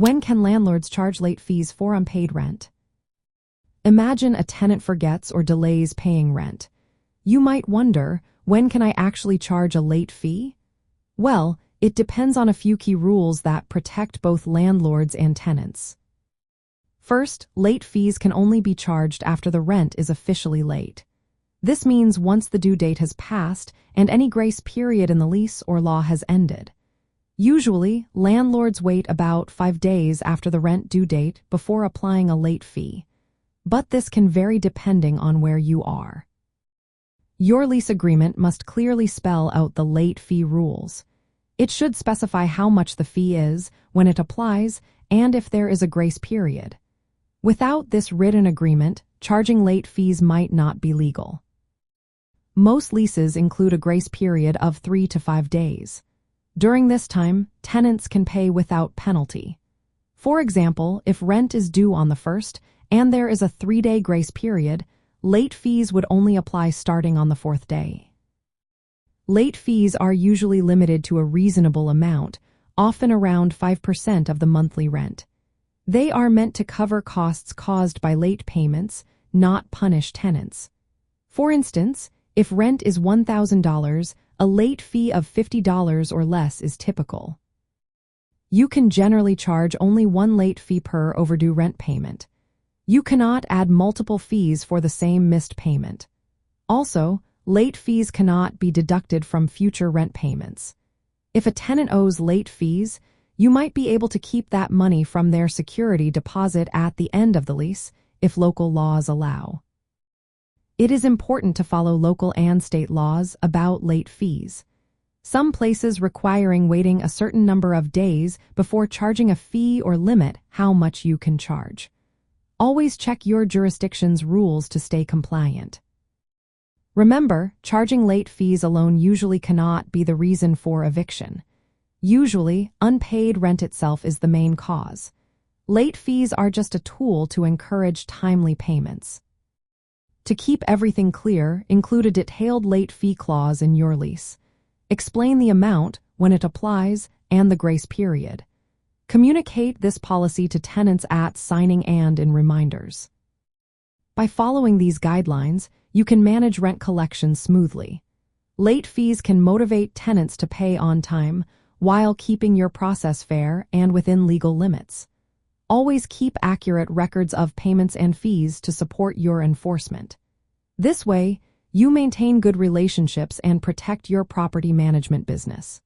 When can landlords charge late fees for unpaid rent? Imagine a tenant forgets or delays paying rent. You might wonder, when can I actually charge a late fee? Well, it depends on a few key rules that protect both landlords and tenants. First, late fees can only be charged after the rent is officially late. This means once the due date has passed and any grace period in the lease or law has ended. Usually, landlords wait about 5 days after the rent due date before applying a late fee. But this can vary depending on where you are. Your lease agreement must clearly spell out the late fee rules. It should specify how much the fee is, when it applies, and if there is a grace period. Without this written agreement, charging late fees might not be legal. Most leases include a grace period of 3 to 5 days. During this time, tenants can pay without penalty. For example, if rent is due on the 1st and there is a 3-day grace period, late fees would only apply starting on the 4th day. Late fees are usually limited to a reasonable amount, often around 5% of the monthly rent. They are meant to cover costs caused by late payments, not punish tenants. For instance, if rent is $1,000, a late fee of $50 or less is typical. You can generally charge only one late fee per overdue rent payment. You cannot add multiple fees for the same missed payment. Also, late fees cannot be deducted from future rent payments. If a tenant owes late fees, you might be able to keep that money from their security deposit at the end of the lease, if local laws allow. It is important to follow local and state laws about late fees. Some places requiring waiting a certain number of days before charging a fee or limit how much you can charge. Always check your jurisdiction's rules to stay compliant. Remember, charging late fees alone usually cannot be the reason for eviction. Usually, unpaid rent itself is the main cause. Late fees are just a tool to encourage timely payments. To keep everything clear, include a detailed late fee clause in your lease. Explain the amount, when it applies, and the grace period. Communicate this policy to tenants at signing and in reminders. By following these guidelines, you can manage rent collection smoothly. Late fees can motivate tenants to pay on time, while keeping your process fair and within legal limits. Always keep accurate records of payments and fees to support your enforcement. This way, you maintain good relationships and protect your property management business.